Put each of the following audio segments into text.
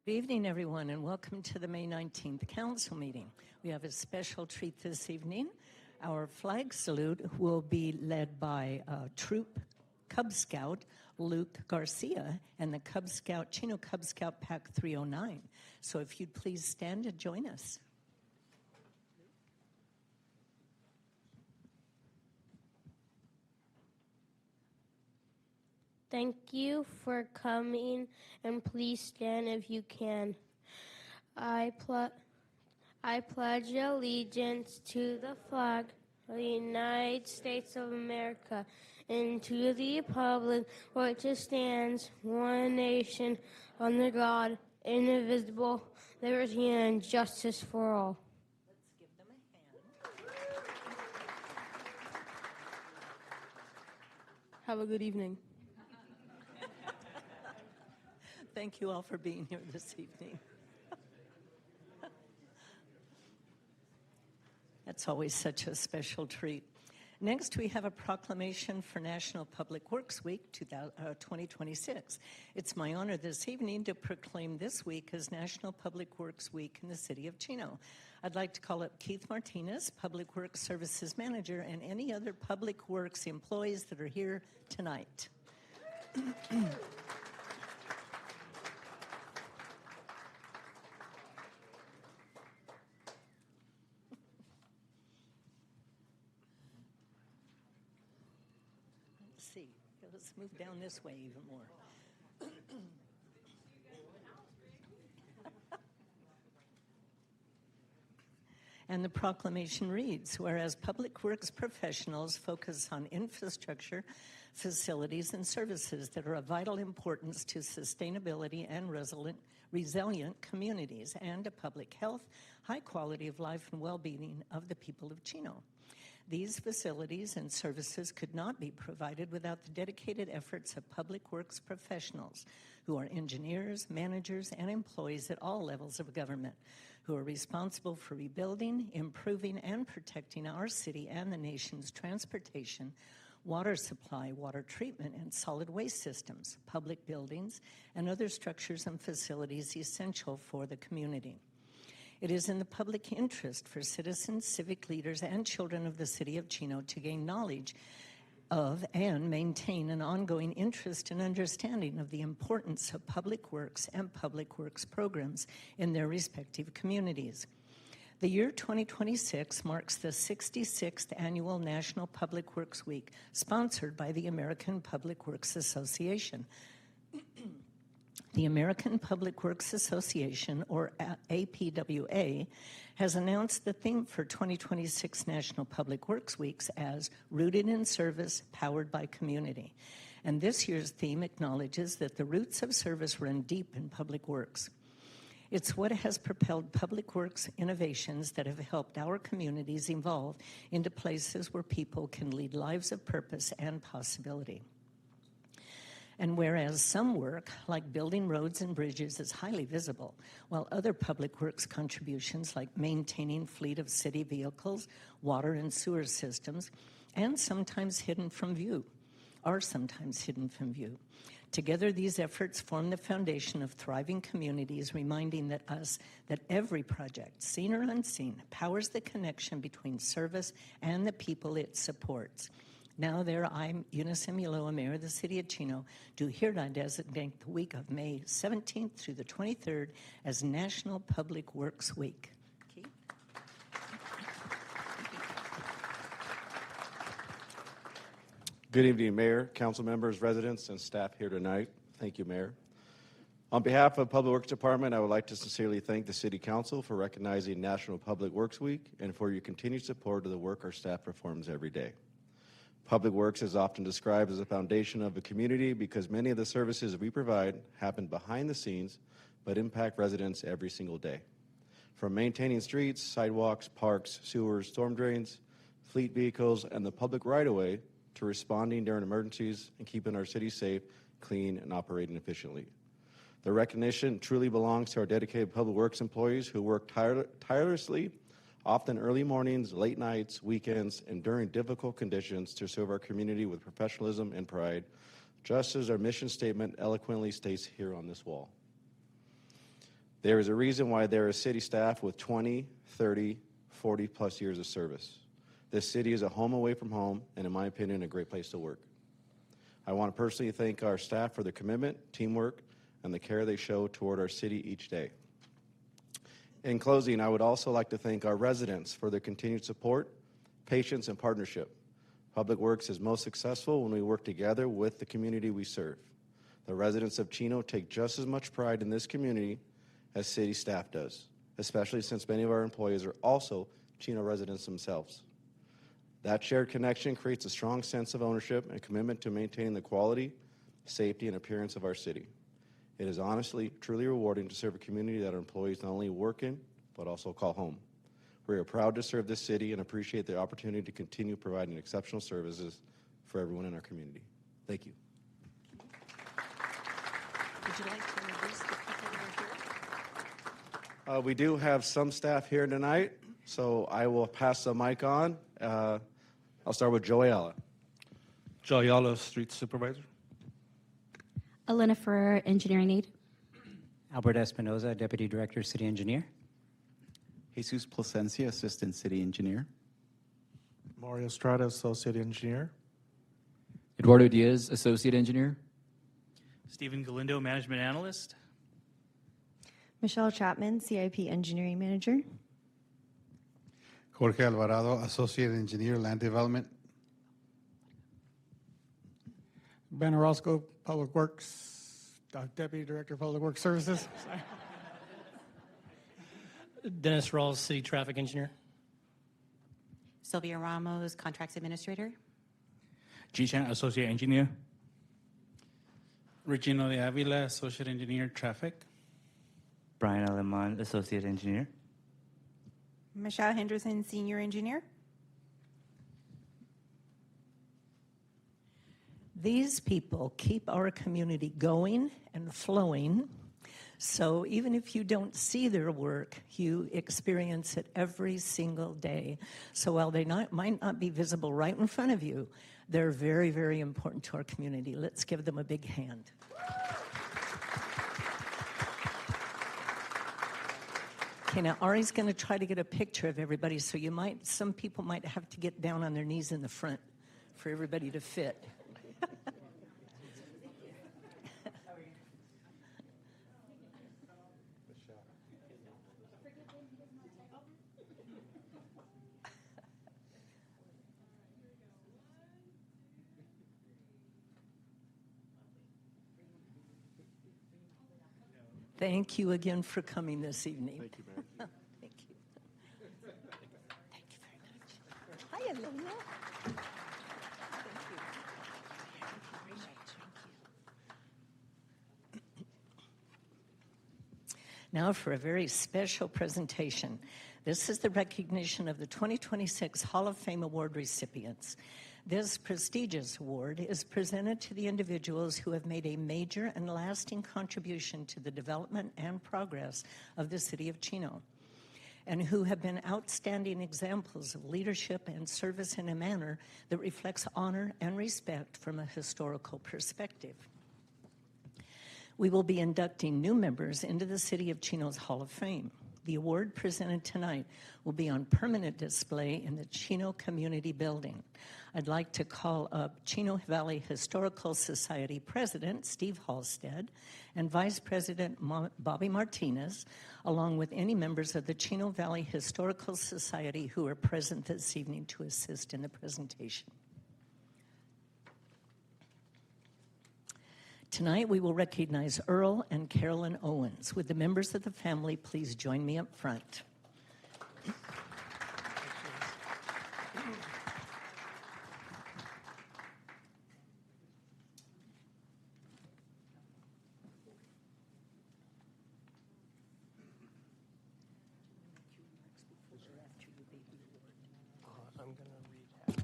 Good evening, everyone, and welcome to the May 19th Council meeting. We have a special treat this evening. Our flag salute will be led by Troop Cub Scout Luke Garcia and the Chino Cub Scout Pack 309. So if you'd please stand and join us. Thank you for coming, and please stand if you can. I pledge allegiance to the flag of the United States of America and to the republic which stands one nation under God, indivisible, liberty and justice for all. Let's give them a hand. Have a good evening. Thank you all for being here this evening. That's always such a special treat. Next, we have a proclamation for National Public Works Week 2026. It's my honor this evening to proclaim this week as National Public Works Week in the city of Chino. I'd like to call up Keith Martinez, Public Works Services Manager, and any other Public Works employees that are here tonight. Let's move down this way even more. And the proclamation reads, whereas public works professionals focus on infrastructure, facilities, and services that are of vital importance to sustainability and resilient communities and to public health, high quality of life, and well-being of the people of Chino. These facilities and services could not be provided without the dedicated efforts of public works professionals who are engineers, managers, and employees at all levels of government who are responsible for rebuilding, improving, and protecting our city and the nation's transportation, water supply, water treatment, and solid waste systems, public buildings, and other structures and facilities essential for the community. It is in the public interest for citizens, civic leaders, and children of the city of Chino to gain knowledge of and maintain an ongoing interest and understanding of the importance of public works and public works programs in their respective communities. The year 2026 marks the 66th Annual National Public Works Week, sponsored by the American Public Works Association. The American Public Works Association, or APWA, has announced the theme for 2026 National Public Works Weeks as Rooted in Service, Powered by Community. And this year's theme acknowledges that the roots of service run deep in public works. It's what has propelled public works innovations that have helped our communities evolve into places where people can lead lives of purpose and possibility. And whereas some work, like building roads and bridges, is highly visible, while other public works contributions, like maintaining fleet of city vehicles, water and sewer systems, and sometimes hidden from view, are sometimes hidden from view. Together, these efforts form the foundation of thriving communities, reminding that every project, seen or unseen, powers the connection between service and the people it supports. Now, I, Eunice Emuloa, Mayor of the City of Chino, do hereby designate the week of May 17th through the 23rd as National Public Works Week. Keith? Good evening, Mayor, council members, residents, and staff here tonight. Thank you, Mayor. On behalf of Public Works Department, I would like to sincerely thank the City Council for recognizing National Public Works Week and for your continued support of the work our staff performs every day. Public Works is often described as a foundation of a community because many of the services we provide happen behind the scenes but impact residents every single day. From maintaining streets, sidewalks, parks, sewers, storm drains, fleet vehicles, and the public right-of-way to responding during emergencies and keeping our city safe, clean, and operating efficiently. The recognition truly belongs to our dedicated Public Works employees who work tirelessly, often early mornings, late nights, weekends, and during difficult conditions to serve our community with professionalism and pride, just as our mission statement eloquently states here on this wall. There is a reason why there is city staff with 20, 30, 40 plus years of service. This city is a home away from home, and in my opinion, a great place to work. I want to personally thank our staff for their commitment, teamwork, and the care they show toward our city each day. In closing, I would also like to thank our residents for their continued support, patience, and partnership. Public Works is most successful when we work together with the community we serve. The residents of Chino take just as much pride in this community as city staff does, especially since many of our employees are also Chino residents themselves. That shared connection creates a strong sense of ownership and commitment to maintaining the quality, safety, and appearance of our city. It is honestly, truly rewarding to serve a community that our employees not only work in, but also call home. We are proud to serve this city and appreciate the opportunity to continue providing exceptional services for everyone in our community. Thank you. Would you like to introduce the people that are here? We do have some staff here tonight, so I will pass the mic on. I'll start with Joe Ayala. Joe Ayala, Street Supervisor. Elena Ferrer, Engineering Aide. Albert Espinoza, Deputy Director, City Engineer. Jesus Plasencia, Assistant City Engineer. Mario Estrada, Associate Engineer. Eduardo Diaz, Associate Engineer. Stephen Galindo, Management Analyst. Michelle Chapman, CIP Engineering Manager. Jorge Alvarado, Associate Engineer, Land Development. Ben Orozco, Public Works, Deputy Director of Public Works Services. Dennis Rawls, City Traffic Engineer. Sylvia Ramos, Contracts Administrator. G-Chan, Associate Engineer. Regino de Avila, Associate Engineer, Traffic. Brian Aleman, Associate Engineer. Michelle Henderson, Senior Engineer. These people keep our community going and flowing. So even if you don't see their work, you experience it every single day. So while they might not be visible right in front of you, they're very, very important to our community. Let's give them a big hand. Okay, now Ari's going to try to get a picture of everybody, so some people might have to get down on their knees in the front for everybody to fit. Thank you again for coming this evening. Thank you, Mary. Thank you. Thank you very much. Hi, Elena. Thank you. Now for a very special presentation. This is the recognition of the 2026 Hall of Fame Award recipients. This prestigious award is presented to the individuals who have made a major and lasting contribution to the development and progress of the city of Chino, and who have been outstanding examples of leadership and service in a manner that reflects honor and respect from a historical perspective. We will be inducting new members into the City of Chino's Hall of Fame. The award presented tonight will be on permanent display in the Chino Community Building. I'd like to call up Chino Valley Historical Society President Steve Halstead and Vice President Bobby Martinez, along with any members of the Chino Valley Historical Society who are present this evening to assist in the presentation. Tonight, we will recognize Earl and Carolyn Owens. Would the members of the family please join me up front? I'm going to read half.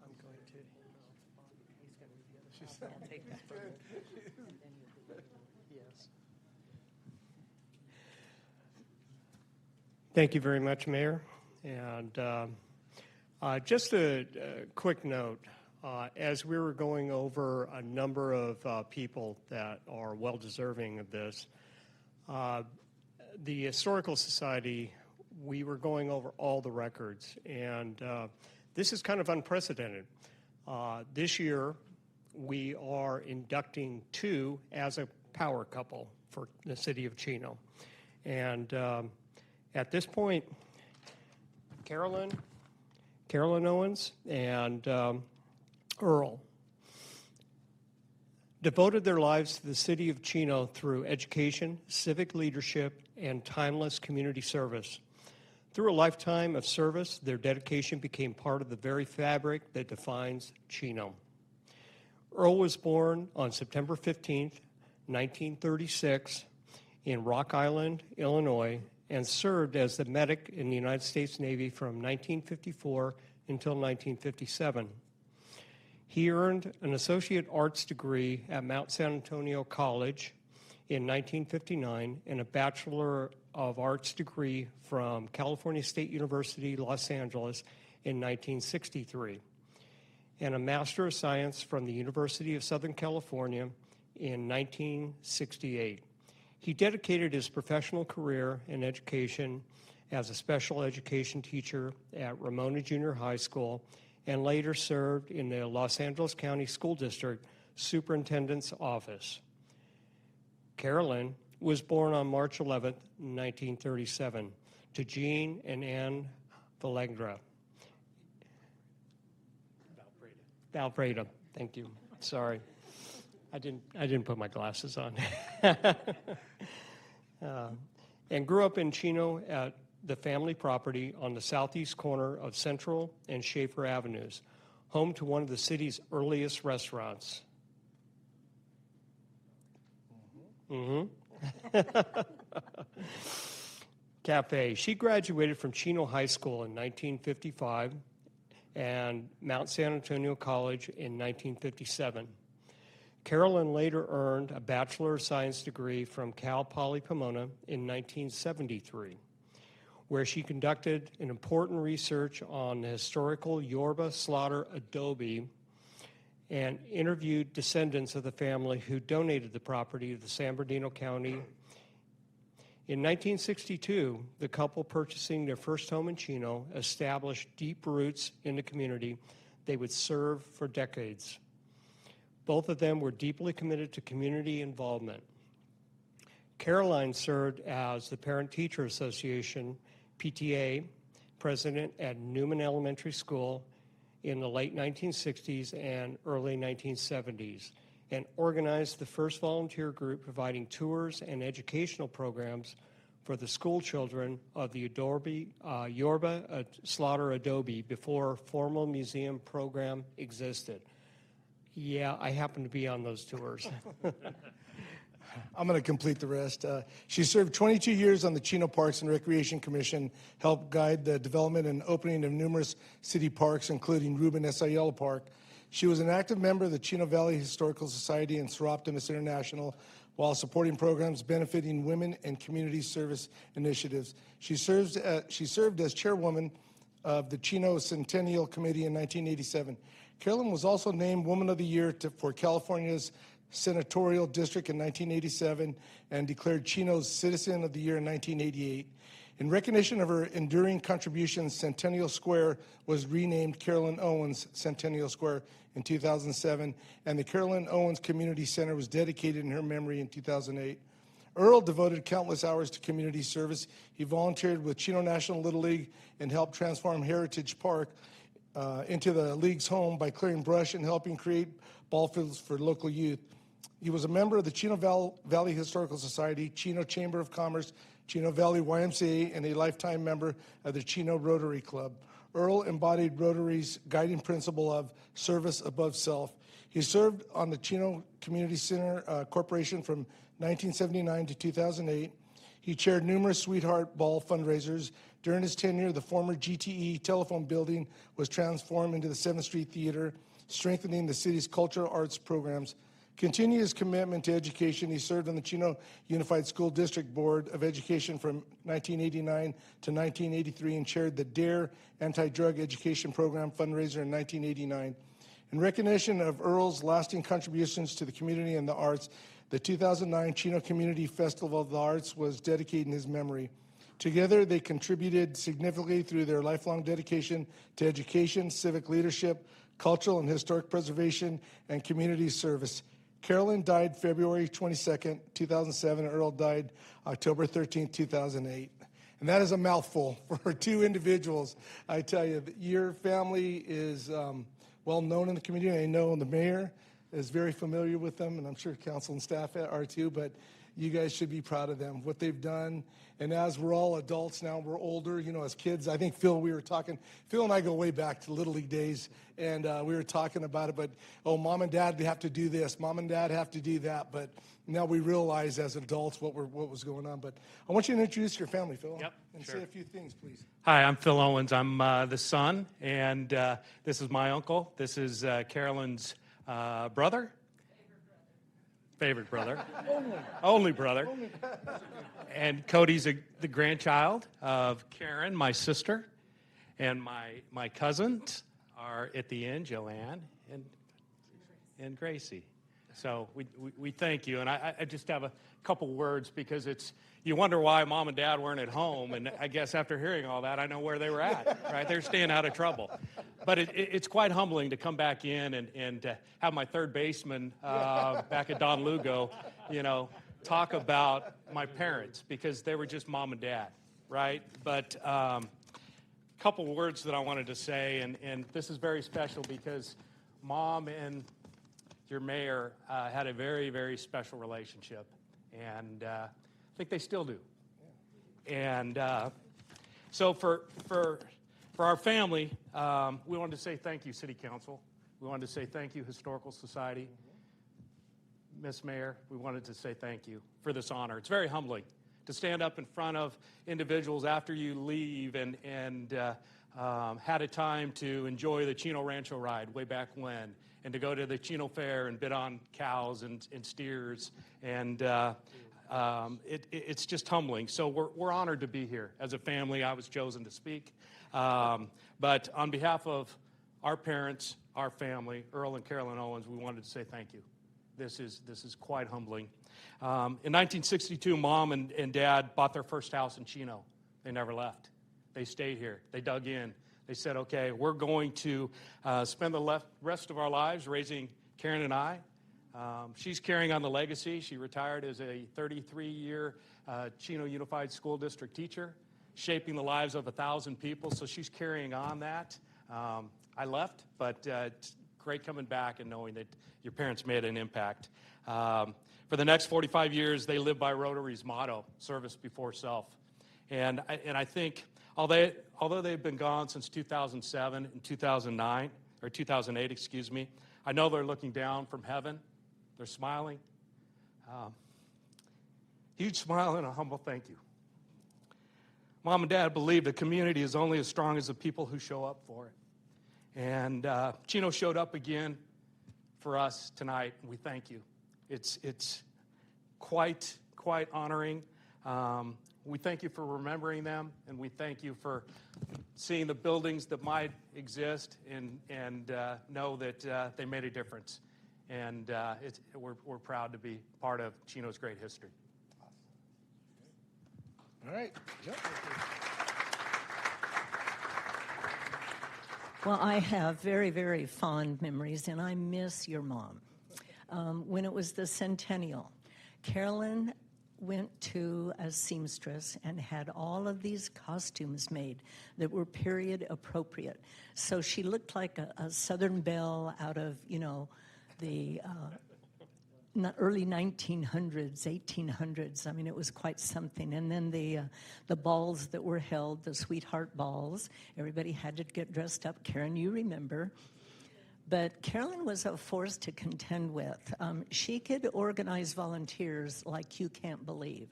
I'm going to. He's going to read the other half. I'll take that. Yes. Thank you very much, Mayor. And just a quick note. As we were going over a number of people that are well-deserving of this, The Historical Society, we were going over all the records, and this is kind of unprecedented. This year, we are inducting 2 as a power couple for the city of Chino. And at this point, Carolyn Owens and Earl devoted their lives to the city of Chino through education, civic leadership, and timeless community service. Through a lifetime of service, their dedication became part of the very fabric that defines Chino. Earl was born on September 15th, 1936, in Rock Island, Illinois, and served as the medic in the United States Navy from 1954 until 1957. He earned an associate arts degree at Mount San Antonio College in 1959 and a Bachelor of Arts degree from California State University, Los Angeles in 1963, and a Master of Science from the University of Southern California in 1968. He dedicated his professional career in education as a special education teacher at Ramona Junior High School and later served in the Los Angeles County School District Superintendent's Office. Carolyn was born on March 11, 1937, to Jean and Ann Vallegra. Valbreda, thank you. Sorry. I didn't put my glasses on. And grew up in Chino at the family property on the southeast corner of Central and Schaefer Avenues, home to one of the city's earliest restaurants. Cafe. She graduated from Chino High School in 1955 and Mount San Antonio College in 1957. Carolyn later earned a Bachelor of Science degree from Cal Poly Pomona in 1973, where she conducted an important research on the historical Yorba slaughter adobe and interviewed descendants of the family who donated the property to the San Bernardino County. In 1962, the couple purchasing their first home in Chino established deep roots in the community they would serve for decades. Both of them were deeply committed to community involvement. Caroline served as the Parent-Teacher Association, PTA, president at Newman Elementary School in the late 1960s and early 1970s, and organized the first volunteer group providing tours and educational programs for the school children of the Yorba slaughter adobe before a formal museum program existed. Yeah, I happened to be on those tours. I'm going to complete the rest. She served 22 years on the Chino Parks and Recreation Commission, helped guide the development and opening of numerous city parks, including Ruben S. Ayala Park. She was an active member of the Chino Valley Historical Society and Seroptimus International while supporting programs benefiting women and community service initiatives. She served as chairwoman of the Chino Centennial Committee in 1987. Carolyn was also named Woman of the Year for California's Senatorial District in 1987 and declared Chino's Citizen of the Year in 1988. In recognition of her enduring contributions, Centennial Square was renamed Carolyn Owens Centennial Square in 2007, and the Carolyn Owens Community Center was dedicated in her memory in 2008. Earl devoted countless hours to community service. He volunteered with Chino National Little League and helped transform Heritage Park into the league's home by clearing brush and helping create ball fields for local youth. He was a member of the Chino Valley Historical Society, Chino Chamber of Commerce, Chino Valley YMCA, and a lifetime member of the Chino Rotary Club. Earl embodied Rotary's guiding principle of service above self. He served on the Chino Community Center Corporation from 1979 to 2008. He chaired numerous Sweetheart Ball fundraisers. During his tenure, the former GTE telephone building was transformed into the 7th Street Theater, strengthening the city's cultural arts programs. Continuing his commitment to education, he served on the Chino Unified School District Board of Education from 1989 to 1983 and chaired the DARE Anti-Drug Education Program fundraiser in 1989. In recognition of Earl's lasting contributions to the community and the arts, The 2009 Chino Community Festival of the Arts was dedicated in his memory. Together, they contributed significantly through their lifelong dedication to education, civic leadership, cultural and historic preservation, and community service. Carolyn died February 22nd, 2007. Earl died October 13th, 2008. And that is a mouthful for two individuals. I tell you, your family is well known in the community. I know the mayor is very familiar with them, and I'm sure council and staff are too, but you guys should be proud of them, what they've done. And as we're all adults now, we're older, as kids. I think Phil and I go way back to Little League days, and we were talking about it, but, mom and dad, they have to do this. Mom and dad have to do that. But now we realize as adults what was going on. But I want you to introduce your family, Phil. Yep, and sure. say a few things, please. Hi, I'm Phil Owens. I'm the son, and this is my uncle. This is Carolyn's brother. Favorite brother. Only brother. And Cody's the grandchild of Karen, my sister, and my cousins are at the end, Joanne and Gracie. So we thank you, and I just have a couple words because you wonder why mom and dad weren't at home, and I guess after hearing all that, I know where they were at, right? They're staying out of trouble. But it's quite humbling to come back in and to have my third baseman back at Don Lugo, talk about my parents because they were just mom and dad, right? But a couple words that I wanted to say, and this is very special because mom and your mayor had a very, very special relationship, and I think they still do. And so for our family, we wanted to say thank you, City Council. We wanted to say thank you, Historical Society. Miss Mayor, we wanted to say thank you for this honor. It's very humbling to stand up in front of individuals after you leave and had a time to enjoy the Chino Rancho ride way back when, and to go to the Chino Fair and bid on cows and steers. And it's just humbling. So we're honored to be here. As a family, I was chosen to speak. But on behalf of our parents, our family, Earl and Carolyn Owens, we wanted to say thank you. This is quite humbling. In 1962, mom and dad bought their first house in Chino. They never left. They stayed here. They dug in. They said, okay, we're going to spend the rest of our lives raising Karen and I. She's carrying on the legacy. She retired as a 33-year Chino Unified School District teacher, shaping the lives of 1,000 people. So she's carrying on that. I left, but it's great coming back and knowing that your parents made an impact. For the next 45 years, they lived by Rotary's motto, service before self. And I think, although they've been gone since 2007 and 2009, or 2008, excuse me, I know they're looking down from heaven. They're smiling. Huge smile and a humble thank you. Mom and Dad believe the community is only as strong as the people who show up for it. And Chino showed up again for us tonight, and we thank you. It's quite honoring. We thank you for remembering them, and we thank you for seeing the buildings that might exist and know that they made a difference. And we're proud to be part of Chino's great history. All right. Yep. Well, I have very, very fond memories, and I miss your mom. When it was the centennial, Carolyn went to a seamstress and had all of these costumes made that were period appropriate. So she looked like a Southern belle out of, the early 1900s, 1800s. I mean, it was quite something. And then the balls that were held, the sweetheart balls, everybody had to get dressed up. Karen, you remember. But Carolyn was a force to contend with. She could organize volunteers like you can't believe.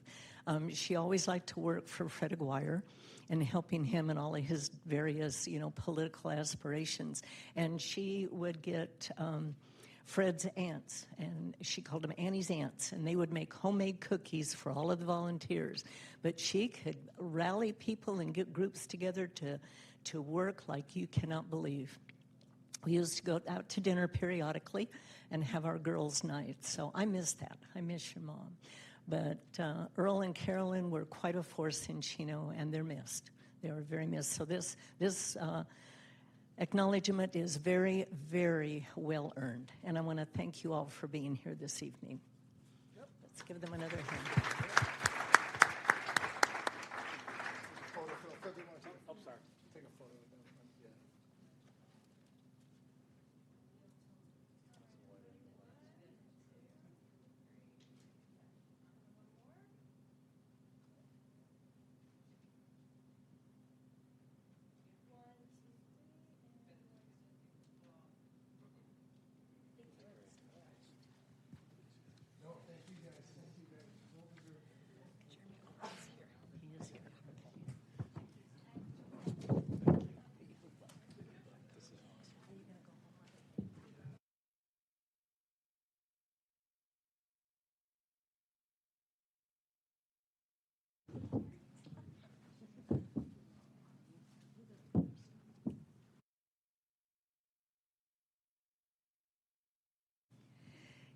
She always liked to work for Fred Aguirre and helping him in all of his various, political aspirations. And she would get Fred's aunts, and she called them Annie's aunts, and they would make homemade cookies for all of the volunteers. But she could rally people and get groups together to work like you cannot believe. We used to go out to dinner periodically and have our girls' night. So I miss that. I miss your mom. But Earl and Carolyn were quite a force in Chino, and they're missed. They are very missed. So this acknowledgement is very, very well earned. And I want to thank you all for being here this evening. Let's give them another hand.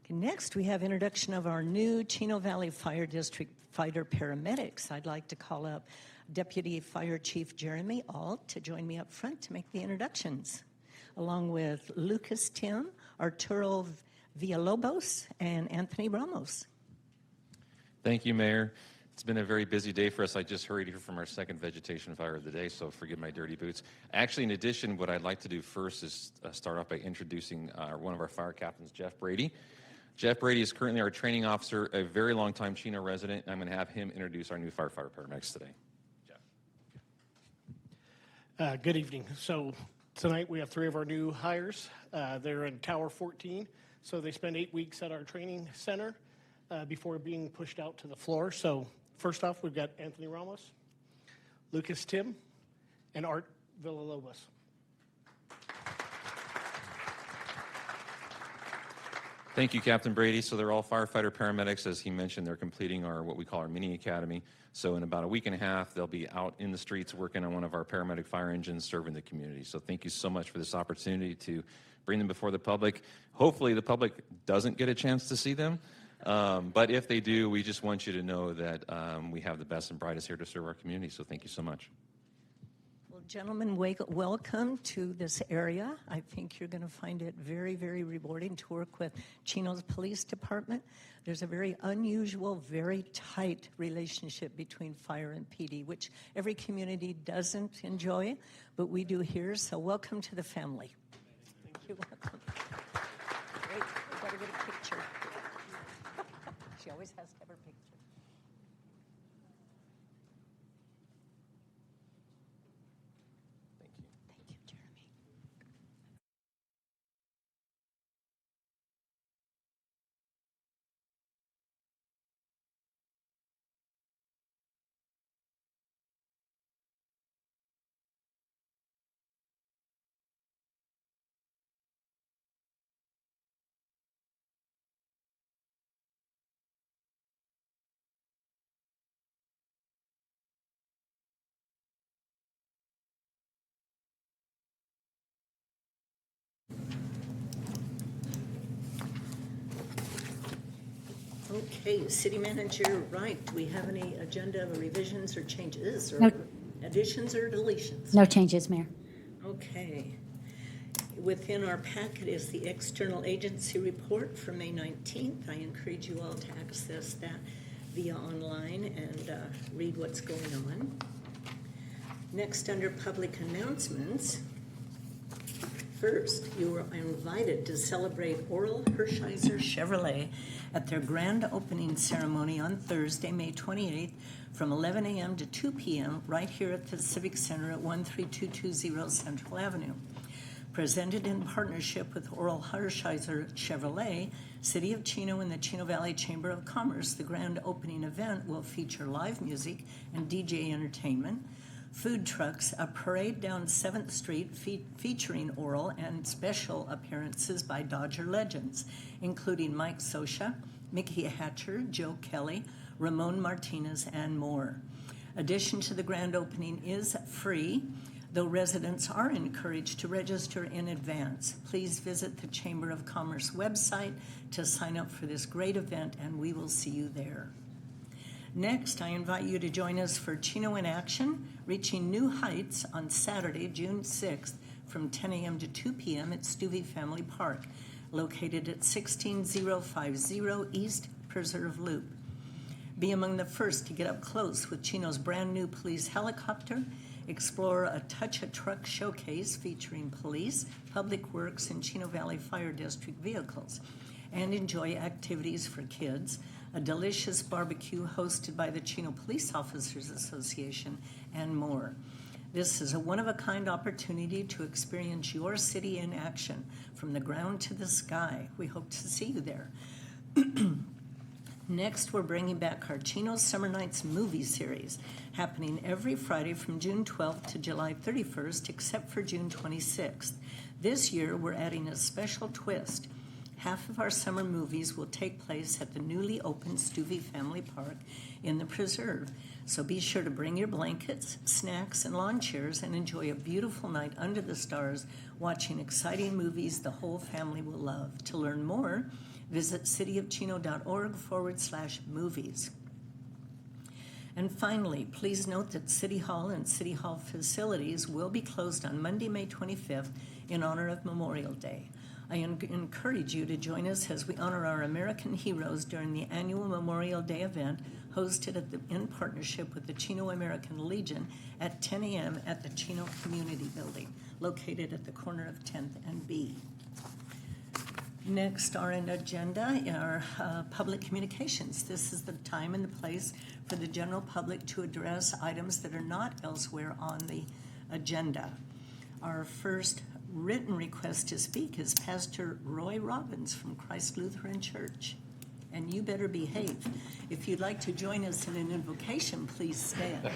Next, we have introduction of our new Chino Valley Fire District fighter paramedics. I'd like to call up Deputy Fire Chief Jeremy Alt to join me up front to make the introductions, along with Lucas Tim, Arturo Villalobos, and Anthony Ramos. Thank you, Mayor. It's been a very busy day for us. I just hurried here from our second vegetation fire of the day, so forgive my dirty boots. Actually, in addition, what I'd like to do first is start off by introducing one of our fire captains, Jeff Brady. Jeff Brady is currently our training officer, a very long-time Chino resident. I'm going to have him introduce our new firefighter paramedics today. Jeff. Good evening. So tonight we have 3 of our new hires. They're in Tower 14, so they spend 8 weeks at our training center before being pushed out to the floor. So first off, we've got Anthony Ramos, Lucas Tim, and Art Villalobos. Thank you, Captain Brady. So they're all firefighter paramedics. As he mentioned, they're completing what we call our mini academy. So in about a week and a half, they'll be out in the streets working on one of our paramedic fire engines, serving the community. So thank you so much for this opportunity to bring them before the public. Hopefully the public doesn't get a chance to see them. But if they do, we just want you to know that we have the best and brightest here to serve our community. So thank you so much. Well, gentlemen, welcome to this area. I think you're going to find it very, very rewarding to work with Chino's Police Department. There's a very unusual, very tight relationship between fire and PD, which every community doesn't enjoy, but we do here. So welcome to the family. You're welcome. Wait, we got to get a picture. She always has to have her picture. Okay, City Manager Wright, do we have any agenda revisions or changes or additions or deletions? No changes, Mayor. Okay. Within our packet is the external agency report for May 19th. I encourage you all to access that via online and read what's going on. Next, under public announcements, first, you are invited to celebrate Oral Hershiser Chevrolet at their grand opening ceremony on Thursday, May 28th, from 11 a.m. to 2 p.m. right here at the Civic Center at 13220 Central Avenue. Presented in partnership with Oral Hershiser Chevrolet, City of Chino, and the Chino Valley Chamber of Commerce, the grand opening event will feature live music and DJ entertainment, food trucks, a parade down 7th Street featuring Oral, and special appearances by Dodger legends, including Mike Sosha, Mickey Hatcher, Joe Kelly, Ramon Martinez, and more. Addition to the grand opening is free. Though residents are encouraged to register in advance, please visit the Chamber of Commerce website to sign up for this great event, and we will see you there. Next, I invite you to join us for Chino in Action, reaching new heights on Saturday, June 6th from 10 a.m. to 2 p.m. at Stuvey Family Park, located at 16050 East Preserve Loop. Be among the first to get up close with Chino's brand new police helicopter, explore a touch-a-truck showcase featuring police, public works, and Chino Valley Fire District vehicles, and enjoy activities for kids, a delicious barbecue hosted by the Chino Police Officers Association, and more. This is a one-of-a-kind opportunity to experience your city in action, from the ground to the sky. We hope to see you there. Next, we're bringing back our Chino Summer Nights movie series, happening every Friday from June 12th to July 31st, except for June 26th. This year, we're adding a special twist. Half of our summer movies will take place at the newly opened Stuvey Family Park in the Preserve. So be sure to bring your blankets, snacks, and lawn chairs and enjoy a beautiful night under the stars watching exciting movies the whole family will love. To learn more, visit cityofchino.org/movies. And finally, please note that City Hall and City Hall facilities will be closed on Monday, May 25th in honor of Memorial Day. I encourage you to join us as we honor our American heroes during the annual Memorial Day event hosted in partnership with the Chino American Legion at 10 a.m. at the Chino Community Building, located at the corner of 10th and B. Next on our agenda are public communications. This is the time and the place for the general public to address items that are not elsewhere on the agenda. Our first written request to speak is Pastor Roy Robbins from Christ Lutheran Church. And you better behave. If you'd like to join us in an invocation, please stand.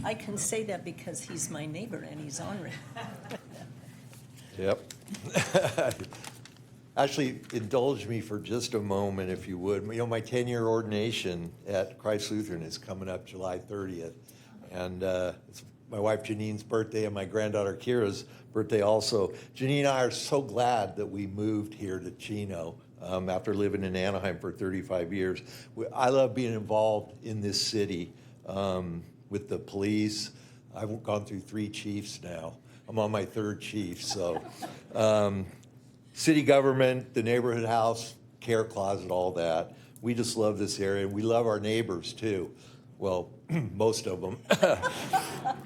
I can say that because he's my neighbor and he's on it. Yep. Actually, indulge me for just a moment, if you would. You know, my 10-year ordination at Christ Lutheran is coming up July 30th. And it's my wife Janine's birthday and my granddaughter Kira's birthday also. Janine and I are so glad that we moved here to Chino after living in Anaheim for 35 years. I love being involved in this city with the police. I've gone through 3 chiefs now. I'm on my 3rd chief, so. City government, the neighborhood house, care closet, all that. We just love this area, and we love our neighbors too. Well, most of them.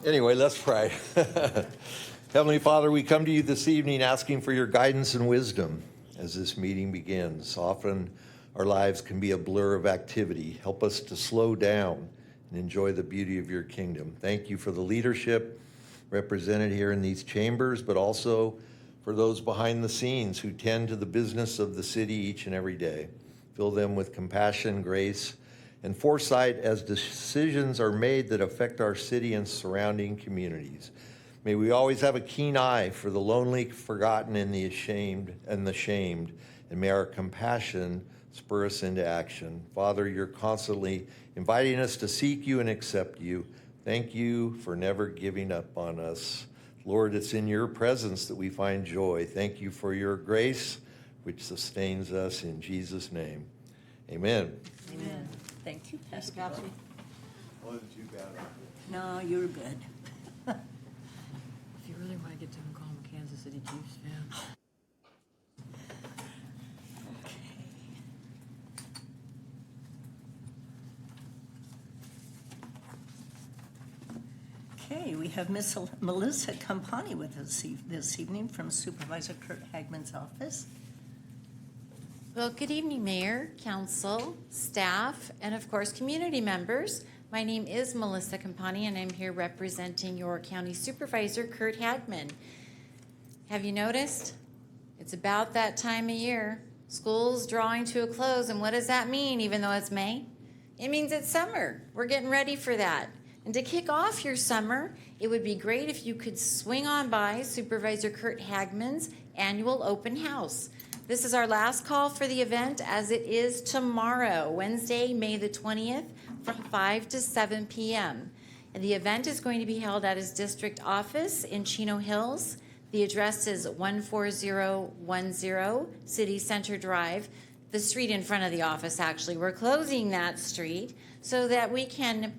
Anyway, let's pray. Heavenly Father, we come to you this evening asking for your guidance and wisdom as this meeting begins. Often our lives can be a blur of activity. Help us to slow down and enjoy the beauty of your kingdom. Thank you for the leadership represented here in these chambers, but also for those behind the scenes who tend to the business of the city each and every day. Fill them with compassion, grace, and foresight as decisions are made that affect our city and surrounding communities. May we always have a keen eye for the lonely, forgotten, and the ashamed, and may our compassion spur us into action. Father, you're constantly inviting us to seek you and accept you. Thank you for never giving up on us. Lord, it's in your presence that we find joy. Thank you for your grace, which sustains us in Jesus' name. Amen. Amen. Thank you, Pastor. Wasn't too bad. No, you're good. If you really want to get to them, call them a Kansas City Chiefs fan. Okay, we have Miss Melissa Campani with us this evening from Supervisor Kurt Hagman's office. Well, good evening, Mayor, Council, staff, and of course, community members. My name is Melissa Campani, and I'm here representing your County Supervisor, Kurt Hagman. Have you noticed? It's about that time of year. School's drawing to a close, and what does that mean, even though it's May? It means it's summer. We're getting ready for that. And to kick off your summer, it would be great if you could swing on by Supervisor Kurt Hagman's annual open house. This is our last call for the event, as it is tomorrow, Wednesday, May the 20th, from 5 to 7 p.m. The event is going to be held at his district office in Chino Hills. The address is 14010 City Center Drive, the street in front of the office, actually. We're closing that street so that we can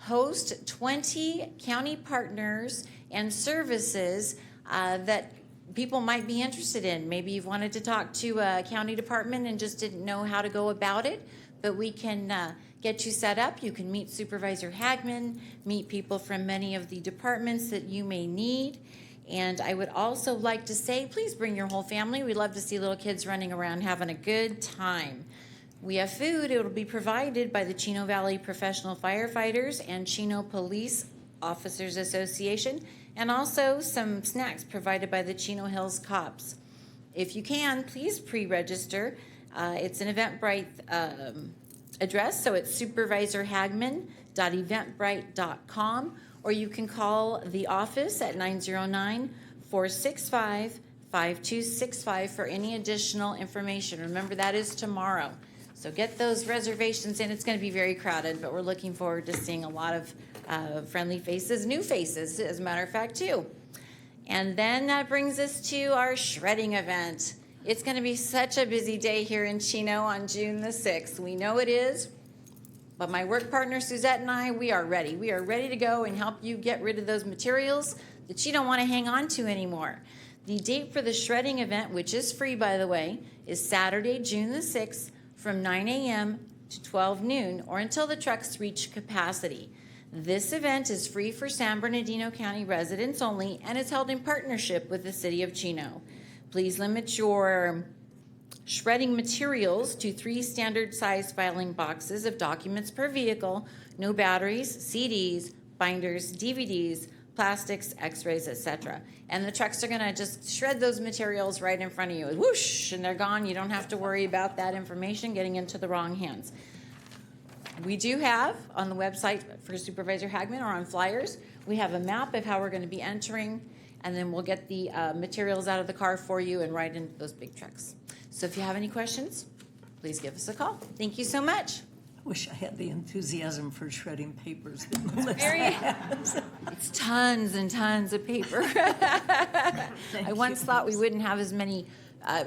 host 20 county partners and services that people might be interested in. Maybe you've wanted to talk to a county department and just didn't know how to go about it, but we can get you set up. You can meet Supervisor Hagman, meet people from many of the departments that you may need. And I would also like to say, please bring your whole family. We'd love to see little kids running around having a good time. We have food. It will be provided by the Chino Valley Professional Firefighters and Chino Police Officers Association, and also some snacks provided by the Chino Hills Cops. If you can, please pre-register. It's an Eventbrite address, so it's supervisorhagman.eventbrite.com, or you can call the office at 909-465-5265 for any additional information. Remember, that is tomorrow. So get those reservations in. It's going to be very crowded, but we're looking forward to seeing a lot of friendly faces, new faces, as a matter of fact, too. And then that brings us to our shredding event. It's going to be such a busy day here in Chino on June the 6th. We know it is, but my work partner Suzette and I, we are ready. We are ready to go and help you get rid of those materials that you don't want to hang on to anymore. The date for the shredding event, which is free, by the way, is Saturday, June the 6th from 9 a.m. to 12 noon, or until the trucks reach capacity. This event is free for San Bernardino County residents only and is held in partnership with the City of Chino. Please limit your shredding materials to 3 standard-sized filing boxes of documents per vehicle, no batteries, CDs, binders, DVDs, plastics, x-rays, etc. And the trucks are going to just shred those materials right in front of you. Whoosh, and they're gone. You don't have to worry about that information getting into the wrong hands. We do have on the website for Supervisor Hagman or on flyers, we have a map of how we're going to be entering, and then we'll get the materials out of the car for you and right into those big trucks. So if you have any questions, please give us a call. Thank you so much. I wish I had the enthusiasm for shredding papers that Melissa Very- has. It's tons and tons of paper. I once thought we wouldn't have as many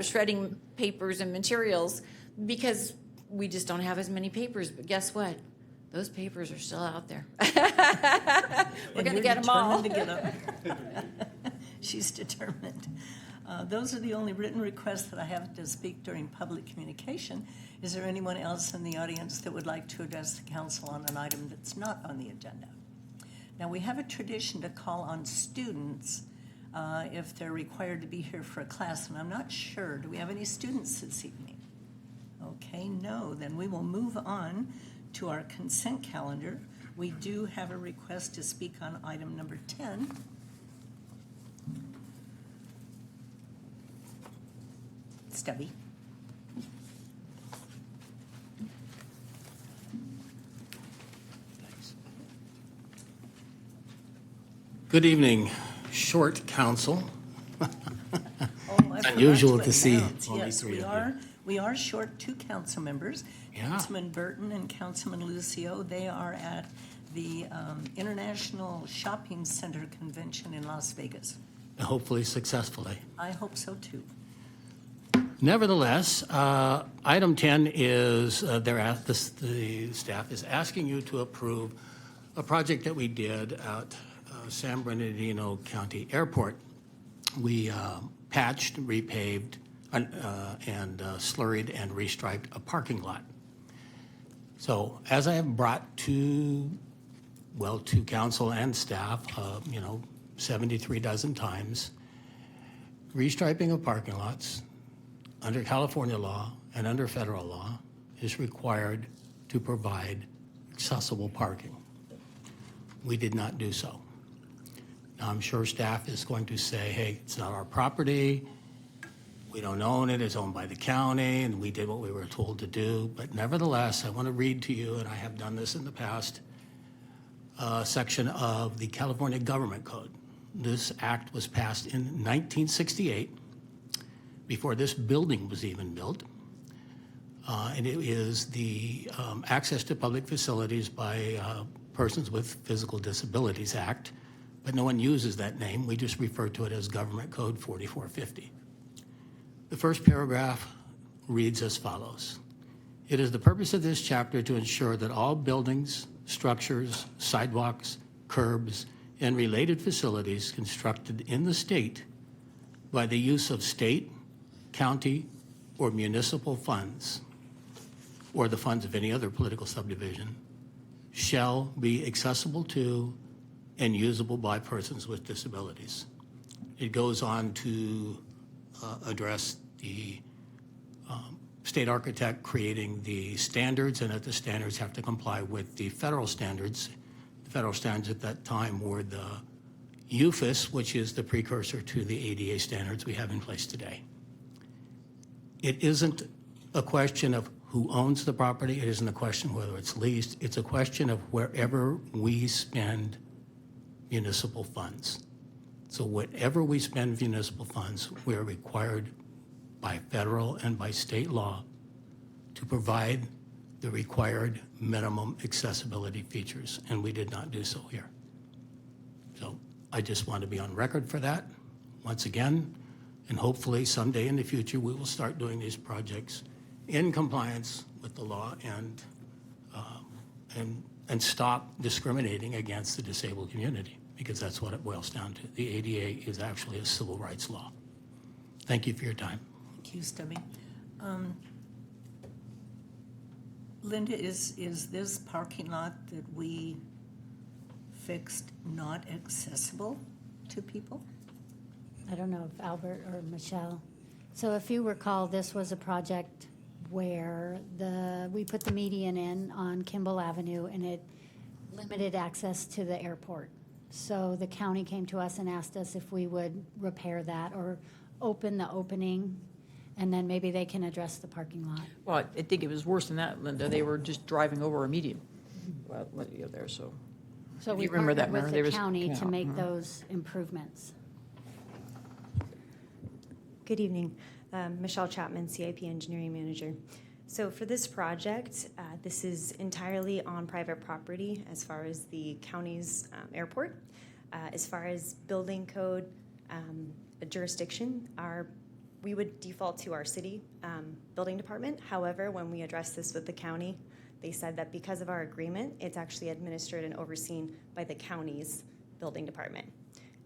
shredding papers and materials because we just don't have as many papers. But guess what? Those papers are still out there. We're going to get them all. To get them. She's determined. Those are the only written requests that I have to speak during public communication. Is there anyone else in the audience that would like to address the council on an item that's not on the agenda? Now, we have a tradition to call on students if they're required to be here for a class, and I'm not sure. Do we have any students this evening? Okay, no. Then we will move on to our consent calendar. We do have a request to speak on item number 10. Stubby. Good evening, short council. I forgot Unusual to see announce. only Yes, 3 of we are short 2 council members. Yeah. Councilman Burton and Councilman Lucio. They are at the International Shopping Center Convention in Las Vegas. you. Hopefully successfully. I hope so too. Nevertheless, item 10 is the staff is asking you to approve a project that we did at San Bernardino County Airport. We patched, repaved, and slurried and restriped a parking lot. So as I have brought to council and staff, 73 dozen times, restriping of parking lots under California law and under federal law is required to provide accessible parking. We did not do so. Now, I'm sure staff is going to say, hey, it's not our property, we don't own it, it's owned by the county, and we did what we were told to do. But nevertheless, I want to read to you, and I have done this in the past, a section of the California Government Code. This act was passed in 1968, before this building was even built. And it is the access to public facilities by Persons with Physical Disabilities Act, but no one uses that name. We just refer to it as Government Code 4450. The first paragraph reads as follows. It is the purpose of this chapter to ensure that all buildings, structures, sidewalks, curbs, and related facilities constructed in the state by the use of state, county, or municipal funds, or the funds of any other political subdivision, shall be accessible to and usable by persons with disabilities. It goes on to address the state architect creating the standards, and that the standards have to comply with the federal standards. The federal standards at that time were the UFIS, which is the precursor to the ADA standards we have in place today. It isn't a question of who owns the property. It isn't a question whether it's leased. It's a question of wherever we spend municipal funds. So whatever we spend municipal funds, we are required by federal and by state law to provide the required minimum accessibility features, and we did not do so here. So I just want to be on record for that once again, and hopefully someday in the future we will start doing these projects in compliance with the law and stop discriminating against the disabled community, because that's what it boils down to. The ADA is actually a civil rights law. Thank you for your time. Thank you, Stubby. Linda, is this parking lot that we fixed not accessible to people? I don't know if Albert or Michelle. So if you recall, this was a project where we put the median in on Kimball Avenue, and it limited access to the airport. So the county came to us and asked us if we would repair that or open the opening, and then maybe they can address the parking lot. Well, I think it was worse than that, Linda. They were just driving over a median. Well, there, so. So If we you remember that, partnered with Mary, the there was- county yeah, to make those improvements. Good evening. Michelle Chapman, CIP Engineering Manager. So for this project, this is entirely on private property as far as the county's airport. As far as building code jurisdiction, we would default to our city building department. However, when we addressed this with the county, they said that because of our agreement, it's actually administered and overseen by the county's building department.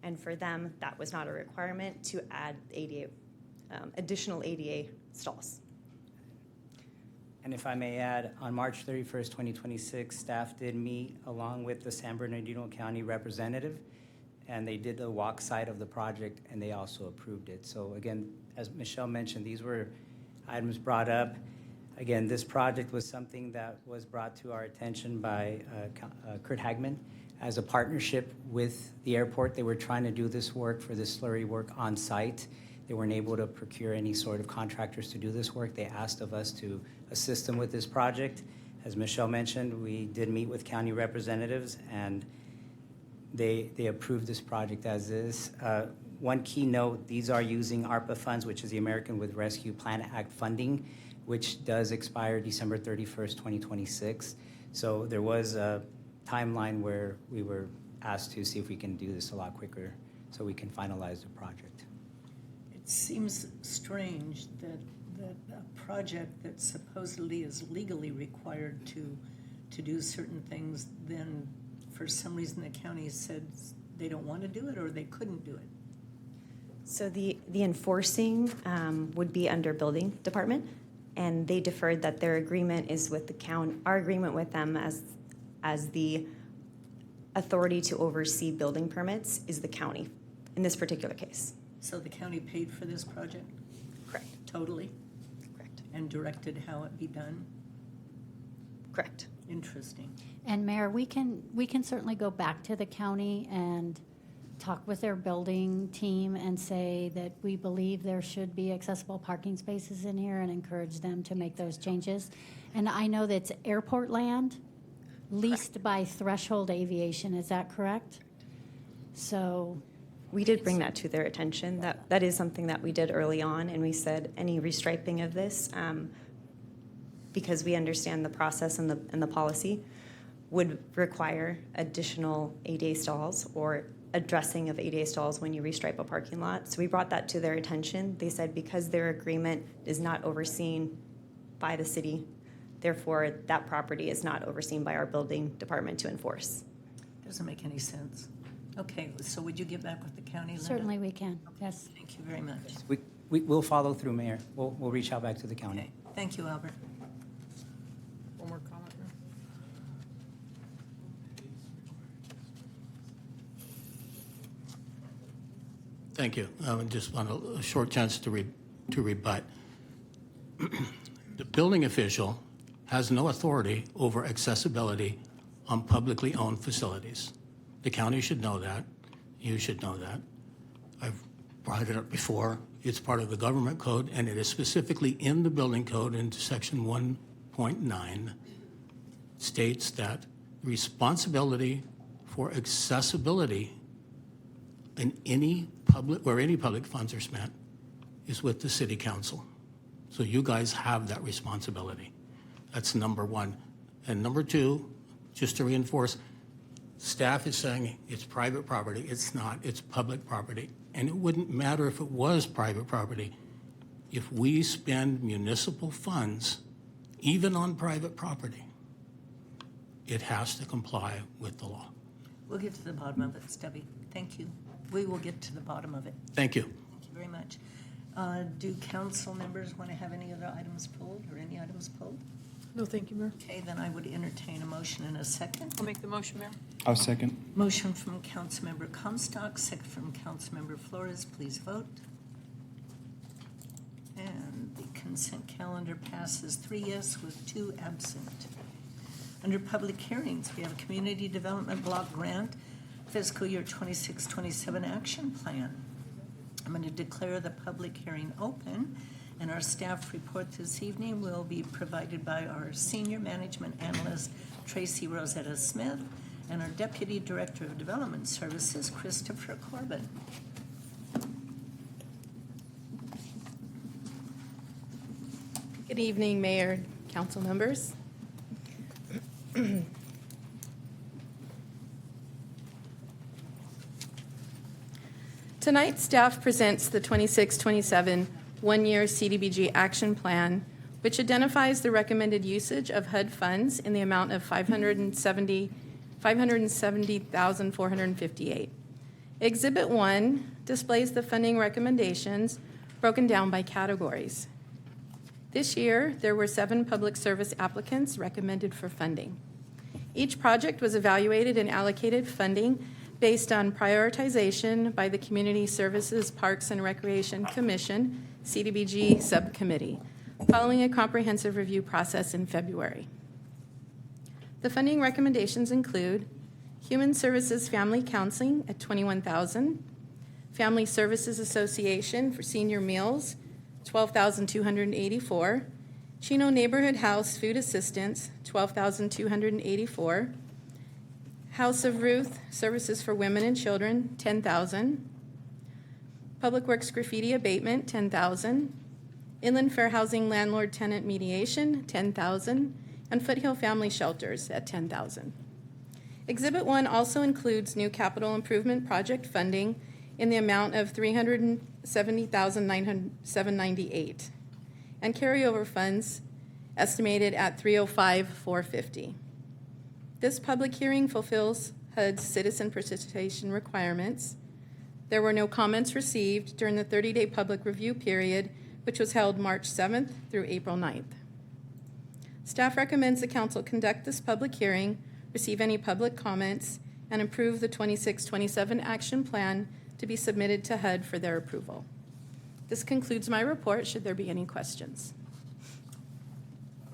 And for them, that was not a requirement to add additional ADA stalls. And if I may add, on March 31st, 2026, staff did meet along with the San Bernardino County representative, and they did the walk side of the project, and they also approved it. So again, as Michelle mentioned, these were items brought up. Again, this project was something that was brought to our attention by Kurt Hagman as a partnership with the airport. They were trying to do this work for this slurry work on site. They weren't able to procure any sort of contractors to do this work. They asked of us to assist them with this project. As Michelle mentioned, we did meet with county representatives, and they approved this project as is. One key note, these are using ARPA funds, which is the American with Rescue Plan Act funding, which does expire December 31st, 2026. So there was a timeline where we were asked to see if we can do this a lot quicker so we can finalize the project. It seems strange that a project that supposedly is legally required to do certain things, then for some reason the county said they don't want to do it or they couldn't do it. So the enforcing would be under building department, and they deferred that their agreement is with the county, our agreement with them as the authority to oversee building permits is the county in this particular case. So the county paid for this project? Correct. Totally? Correct. And directed how it be done? Correct. Interesting. And Mayor, we can certainly go back to the county and talk with their building team and say that we believe there should be accessible parking spaces in here and encourage them to make those changes. And I know that's airport land leased by Threshold Aviation, is that correct? So we did bring that to their attention. That is something that we did early on, and we said any restriping of this, because we understand the process and the policy, would require additional ADA stalls or addressing of ADA stalls when you restripe a parking lot. So we brought that to their attention. They said because their agreement is not overseen by the city, therefore that property is not overseen by our building department to enforce. Doesn't make any sense. Okay, so would you get back with the county, Linda? Certainly we can, yes. Thank you very much. We'll follow through, Mayor. We'll reach out back to the county. Okay, thank you, Albert. One more comment, Mayor. Thank you. I just want a short chance to rebut. The building official has no authority over accessibility on publicly owned facilities. The county should know that. You should know that. I've brought it up before. It's part of the government code, and it is specifically in the building code in section 1.9 states that responsibility for accessibility in any public, where any public funds are spent, is with the city council. So you guys have that responsibility. That's number one. And number two, just to reinforce, staff is saying it's private property. It's not. It's public property. And it wouldn't matter if it was private property. If we spend municipal funds, even on private property, it has to comply with the law. We'll get to the bottom of it, Stubby. Thank you. We will get to the bottom of it. Thank you. Thank you very much. Do council members want to have any other items pulled or any items pulled? No, thank you, Mayor. Okay, then I would entertain a motion in a second. I'll make the motion, Mayor. I'll second. Motion from Councilmember Comstock, second from Councilmember Flores. Please vote. And the consent calendar passes 3 yes with 2 absent. Under public hearings, we have a Community Development Block Grant Fiscal Year 26-27 Action Plan. I'm going to declare the public hearing open, and our staff report this evening will be provided by our Senior Management Analyst, Tracy Rosetta Smith, and our Deputy Director of Development Services, Christopher Corbin. Good evening, Mayor, council members. Tonight, staff presents the 26-27 one-year CDBG action plan, which identifies the recommended usage of HUD funds in the amount of $570,458. Exhibit 1 displays the funding recommendations broken down by categories. This year, there were 7 public service applicants recommended for funding. Each project was evaluated and allocated funding based on prioritization by the Community Services, Parks, and Recreation Commission, CDBG Subcommittee, following a comprehensive review process in February. The funding recommendations include Human Services Family Counseling at $21,000, Family Services Association for Senior Meals, $12,284, Chino Neighborhood House Food Assistance, $12,284, House of Ruth Services for Women and Children, $10,000, Public Works Graffiti Abatement, $10,000, Inland Fair Housing Landlord Tenant Mediation, $10,000, and Foothill Family Shelters at $10,000. Exhibit 1 also includes new capital improvement project funding in the amount of $370,798 and carryover funds estimated at $305,450. This public hearing fulfills HUD's citizen participation requirements. There were no comments received during the 30-day public review period, which was held March 7th through April 9th. Staff recommends the council conduct this public hearing, receive any public comments, and approve the 26-27 action plan to be submitted to HUD for their approval. This concludes my report. Should there be any questions?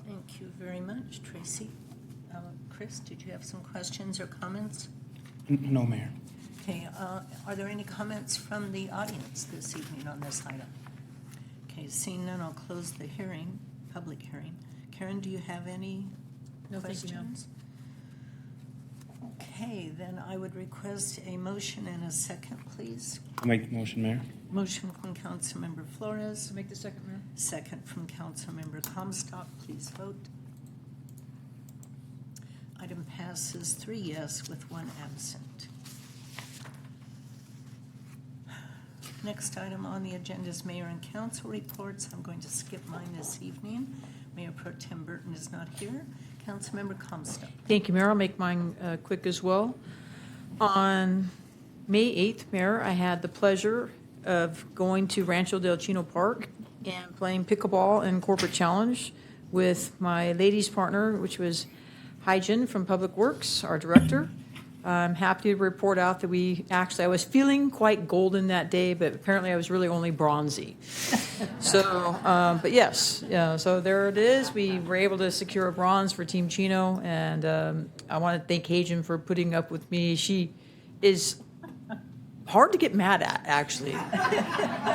Thank you very much, Tracy. Chris, did you have some questions or comments? No, Mayor. Okay, are there any comments from the audience this evening on this item? Okay, seeing none, I'll close the hearing, public hearing. Karen, do you have any No, thank you, ma'am. questions? Okay, then I would request a motion and a second, please. I'll make the motion, Mayor. Motion from Councilmember Flores. Make the second, Mayor. Second from Councilmember Comstock. Please vote. Item passes 3 yes with 1 absent. Next item on the agenda is mayor and council reports. I'm going to skip mine this evening. Mayor Pro Tem Burton is not here. Councilmember Comstock. Thank you, Mayor. I'll make mine quick as well. On May 8th, Mayor, I had the pleasure of going to Rancho del Chino Park and playing pickleball and corporate challenge with my ladies partner, which was Hyjin from Public Works, our director. I'm happy to report out that I was feeling quite golden that day, but apparently I was really only bronzy. So, but yes, yeah, so there it is. We were able to secure a bronze for Team Chino, and I want to thank Hyjin for putting up with me. She is hard to get mad at, actually.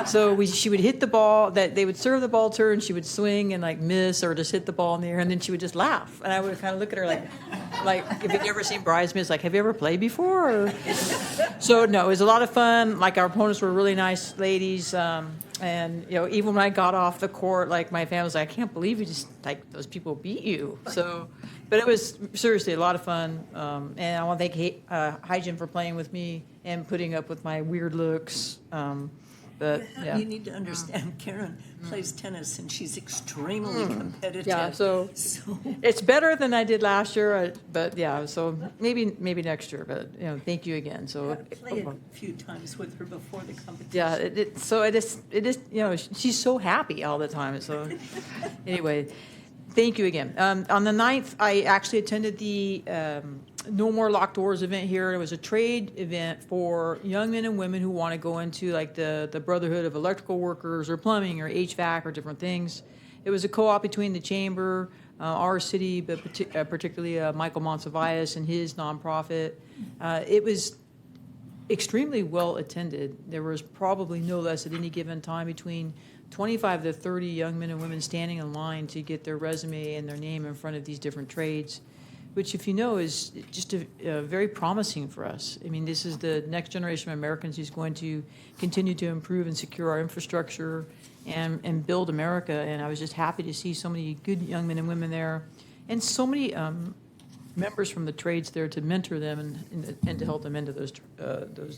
So she would hit the ball, that they would serve the ball to her, and she would swing and like miss or just hit the ball in the air, and then she would just laugh. And I would kind of look at her like, if you've ever seen Bridesmaids, like, have you ever played before? Or... So no, it was a lot of fun. Like, our opponents were really nice ladies. And, you know, even when I got off the court, like, my family was like, I can't believe you just, like, those people beat you. So, but it was seriously a lot of fun. And I want to thank Hyjin for playing with me and putting up with my weird looks. But yeah. You need to understand, Karen plays tennis, and she's extremely competitive. Yeah, so it's better than I did last year, but yeah, so maybe next year, but, you know, thank you again. So I played a few times with her before the competition. yeah, it is, you know, she's so happy all the time. So anyway, thank you again. On the 9th, I actually attended the No More Locked Doors event here. It was a trade event for young men and women who want to go into like the Brotherhood of Electrical Workers or plumbing or HVAC or different things. It was a co-op between the chamber, our city, but particularly Michael Monsivias and his nonprofit. It was extremely well attended. There was probably no less at any given time between 25 to 30 young men and women standing in line to get their resume and their name in front of these different trades, which, if you know, is just very promising for us. I mean, this is the next generation of Americans who's going to continue to improve and secure our infrastructure and build America. And I was just happy to see so many good young men and women there, and so many members from the trades there to mentor them and to help them into those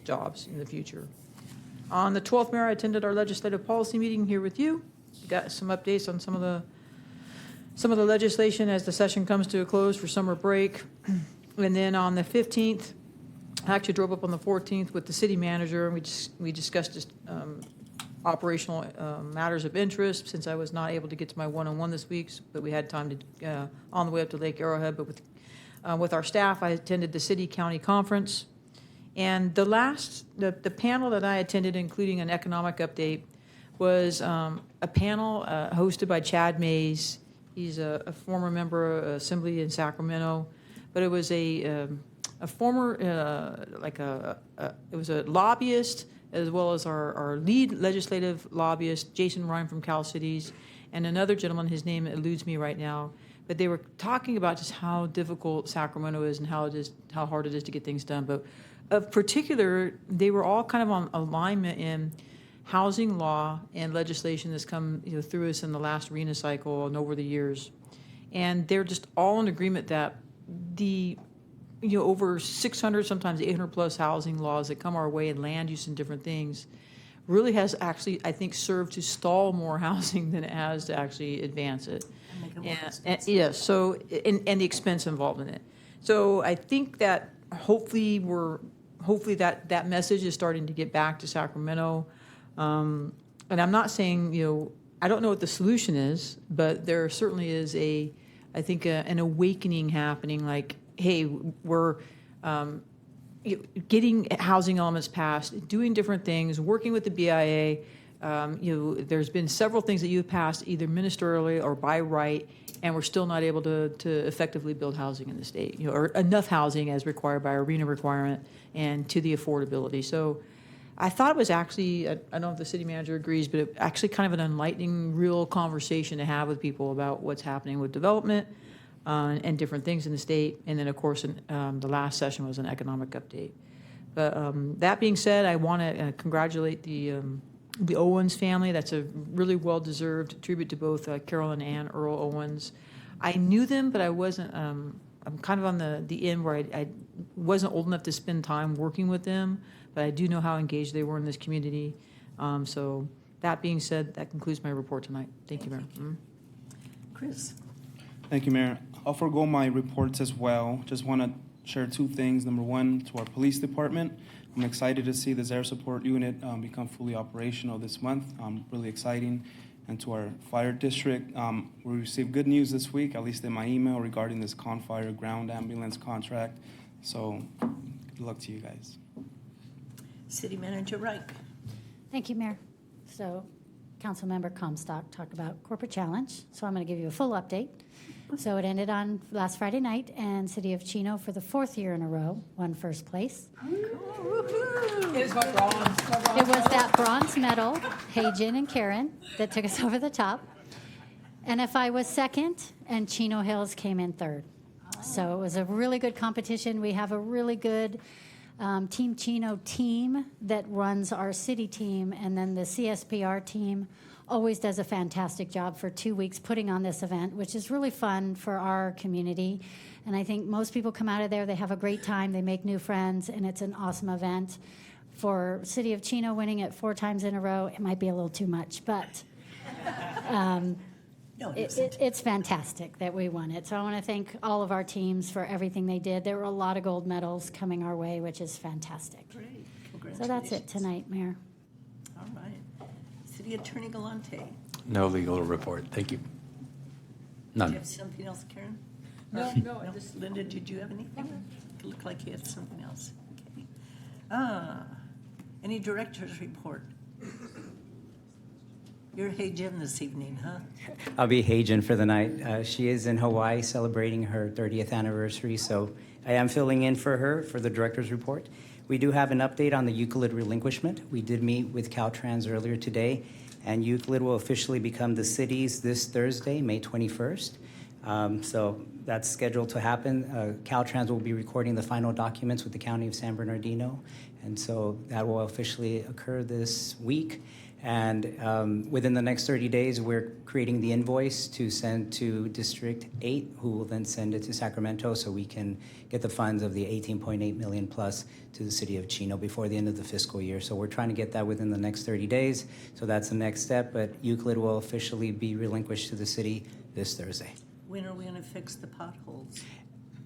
jobs in the future. On the 12th, Mayor, I attended our legislative policy meeting here with you. Got some updates on some of the legislation as the session comes to a close for summer break. And then on the 15th, I actually drove up on the 14th with the city manager, and we discussed just operational matters of interest, since I was not able to get to my one-on-one this week, but we had time to on the way up to Lake Arrowhead. But with our staff, I attended the city-county conference. And the panel that I attended, including an economic update, was a panel hosted by Chad Mays. He's a former member of Assembly in Sacramento, but it was a former, it was a lobbyist, as well as our lead legislative lobbyist, Jason Ryan from Cal Cities, and another gentleman, his name eludes me right now. But they were talking about just how difficult Sacramento is and how hard it is to get things done. But of particular, they were all kind of on alignment in housing law and legislation that's come through us in the last RENA cycle and over the years. And they're just all in agreement that the over 600, sometimes 800 plus housing laws that come our way and land use and different things really has actually, I think, served to stall more housing than it has to actually advance it. And make it more expensive. Yes, so, and the expense involved in it. So I think that hopefully that message is starting to get back to Sacramento. And I'm not saying, I don't know what the solution is, but there certainly is I think an awakening happening, like, hey, we're getting housing elements passed, doing different things, working with the BIA. There's been several things that you've passed either ministerially or by right, and we're still not able to effectively build housing in the state, or enough housing as required by our RENA requirement and to the affordability. So I thought it was actually, I don't know if the city manager agrees, but it actually kind of an enlightening, real conversation to have with people about what's happening with development and different things in the state. And then, of course, the last session was an economic update. But that being said, I want to congratulate the Owens family. That's a really well-deserved tribute to both Carolyn and Earl Owens. I knew them, but I wasn't I'm kind of on the end where I wasn't old enough to spend time working with them, but I do know how engaged they were in this community. So that being said, that concludes my report tonight. Thank you, Mayor. Chris. Thank you, Mayor. I'll forego my reports as well. Just want to share two things. Number one, to our police department, I'm excited to see this air support unit become fully operational this month. Really exciting. And to our fire district, we received good news this week, at least in my email, regarding this Confire ground ambulance contract. So good luck to you guys. City Manager Reich. Thank you, Mayor. So Councilmember Comstock talked about corporate challenge, so I'm going to give you a full update. So it ended on last Friday night, and City of Chino, for the 4th year in a row, won first place. It's my bronze. It was that bronze medal, Heijin and Karen, that took us over the top. NFI was second, and Chino Hills came in third. So it was a really good competition. We have a really good Team Chino team that runs our city team, and then the CSPR team always does a fantastic job for 2 weeks putting on this event, which is really fun for our community. And I think most people come out of there, they have a great time, they make new friends, and it's an awesome event. For City of Chino winning it 4 times in a row, it might be a little too much, but it's fantastic that we won it. So I want to thank all of our teams for everything they did. There were a lot of gold medals coming our way, which is fantastic. Great. Congratulations. So that's it tonight, Mayor. All right. City Attorney Galante. No legal report. Thank you. None. Do you have something else, Karen? No. Linda, did you have anything? It looked like you had something else. Okay. Any director's report? You're Heijin this evening, huh? I'll be Heijin for the night. She is in Hawaii celebrating her 30th anniversary, so I am filling in for her for the director's report. We do have an update on the Euclid relinquishment. We did meet with Caltrans earlier today, and Euclid will officially become the city's this Thursday, May 21st. So that's scheduled to happen. Caltrans will be recording the final documents with the County of San Bernardino, and so that will officially occur this week. And within the next 30 days, we're creating the invoice to send to District 8, who will then send it to Sacramento so we can get the funds of the $18.8 million plus to the city of Chino before the end of the fiscal year. So we're trying to get that within the next 30 days. So that's the next step, but Euclid will officially be relinquished to the city this Thursday. When are we going to fix the potholes?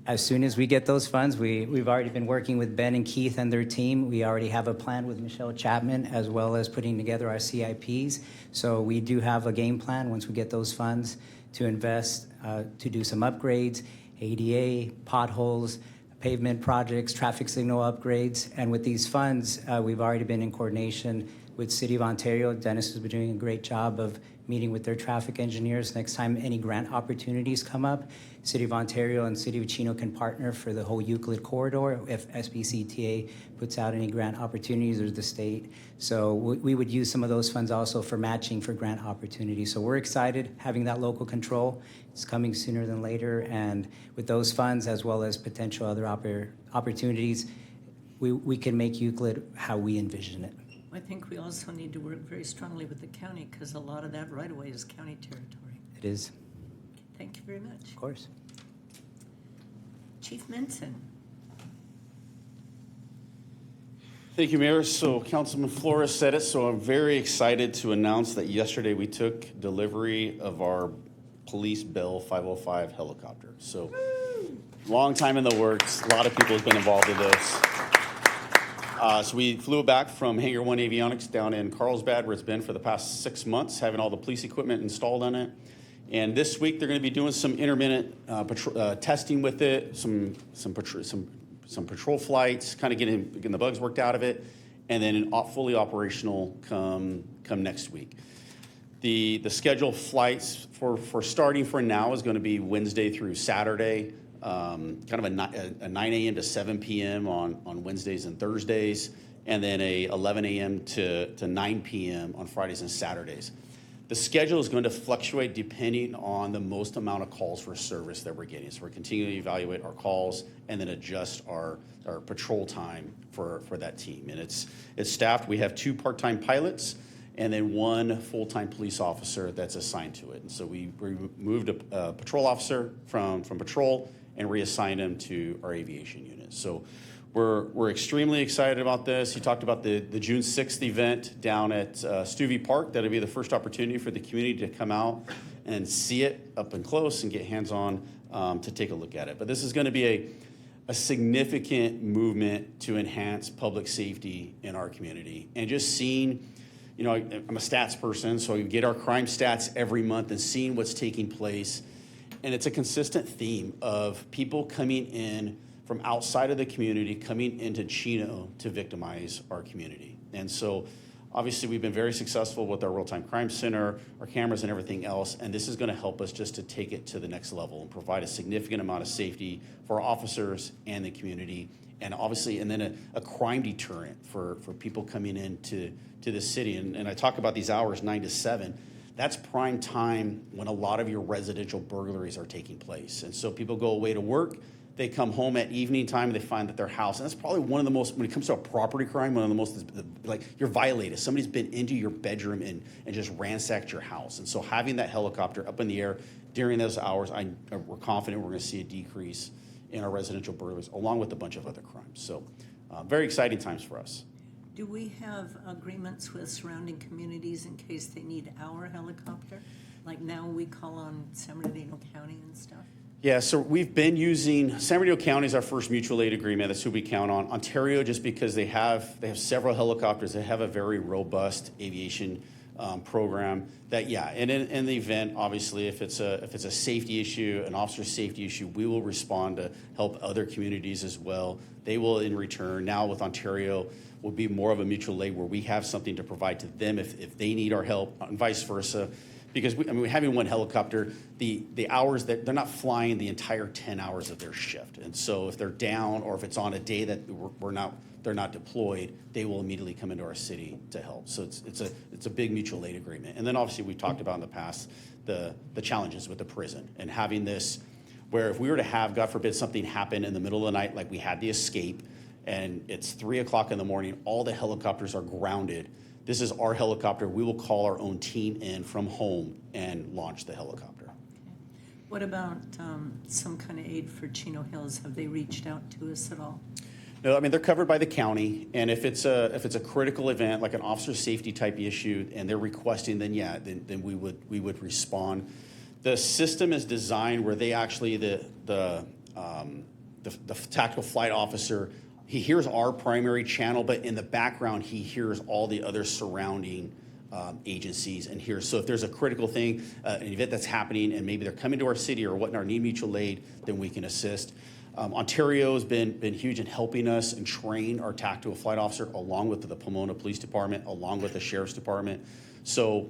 As soon as we get those funds, we've already been working with Ben and Keith and their team. We already have a plan with Michelle Chapman, as well as putting together our CIPs. So we do have a game plan once we get those funds to invest, to do some upgrades, ADA, potholes, pavement projects, traffic signal upgrades. And with these funds, we've already been in coordination with City of Ontario. Dennis has been doing a great job of meeting with their traffic engineers. Next time any grant opportunities come up, City of Ontario and City of Chino can partner for the whole Euclid corridor if SBCTA puts out any grant opportunities, or the state. So we would use some of those funds also for matching for grant opportunities. So we're excited having that local control. It's coming sooner than later. And with those funds, as well as potential other opportunities, we can make Euclid how we envision it. I think we also need to work very strongly with the county, because a lot of that right-of-way is county territory. It is. Thank you very much. Of course. Chief Menson. Thank you, Mayor. So Councilman Flores said it, so I'm very excited to announce that yesterday we took delivery of our police Bell 505 helicopter. So long time in the works. A lot of people have been involved in this. So we flew it back from Hangar 1 Avionics down in Carlsbad, where it's been for the past 6 months, having all the police equipment installed on it. And this week they're going to be doing some intermittent testing with it, some patrol flights, kind of getting the bugs worked out of it, and then fully operational come next week. The scheduled flights for starting for now is going to be Wednesday through Saturday. Kind of a 9 a.m. to 7 p.m. on Wednesdays and Thursdays, and then a 11 a.m. to 9 p.m. on Fridays and Saturdays. The schedule is going to fluctuate depending on the most amount of calls for service that we're getting. So we're continuing to evaluate our calls and then adjust our patrol time for that team. And it's staffed. We have 2 part-time pilots and then 1 full-time police officer that's assigned to it. And so we moved a patrol officer from patrol, and reassign them to our aviation unit. So we're extremely excited about this. You talked about the June 6th event down at Stuvey Park. That'll be the first opportunity for the community to come out and see it up and close and get hands-on to take a look at it. But this is going to be a significant movement to enhance public safety in our community. And just seeing, you know, I'm a stats person, so you get our crime stats every month and seeing what's taking place. And it's a consistent theme of people coming in from outside of the community, coming into Chino to victimize our community. And so obviously we've been very successful with our real-time crime center, our cameras and everything else, and this is gonna help us just to take it to the next level and provide a significant amount of safety for our officers and the community. And obviously, and then a crime deterrent for people coming into the city. And I talk about these hours, 9 to 7. That's prime time when a lot of your residential burglaries are taking place. And so people go away to work, they come home at evening time, and they find that their house, and that's probably one of the most, when it comes to a property crime, one of the most, like, you're violated. Somebody's been into your bedroom and just ransacked your house. And so having that helicopter up in the air during those hours, we're confident we're gonna see a decrease in our residential burglaries, along with a bunch of other crimes. So very exciting times for us. Do we have agreements with surrounding communities in case they need our helicopter? Like now we call on San Bernardino County and stuff? Yeah, so we've been using, San Bernardino County is our first mutual aid agreement. That's who we count on. Ontario, just because they have several helicopters, they have a very robust aviation program that, yeah, and in the event, obviously, if it's a safety issue, an officer safety issue, we will respond to help other communities as well. They will in return. Now with Ontario, will be more of a mutual aid where we have something to provide to them if they need our help, and vice versa. Because we're having one helicopter, the hours that they're not flying the entire 10 hours of their shift. And so if they're down or if it's on a day that they're not deployed, they will immediately come into our city to help. So it's a big mutual aid agreement. And then obviously we talked about in the past the challenges with the prison and having this where if we were to have, God forbid, something happen in the middle of the night, like we had the escape, and it's 3 o'clock in the morning, all the helicopters are grounded. This is our helicopter. We will call our own team in from home and launch the helicopter. What about some kind of aid for Chino Hills? Have they reached out to us at all? No, I mean, they're covered by the county, and if it's a critical event, like an officer safety type issue, and they're requesting, then yeah, then we would respond. The system is designed where they actually, the tactical flight officer, he hears our primary channel, but in the background, he hears all the other surrounding agencies and hears. So if there's a critical thing, an event that's happening, and maybe they're coming to our city or whatnot, need mutual aid, then we can assist. Ontario has been huge in helping us and train our tactical flight officer, along with the Pomona Police Department, along with the Sheriff's Department. So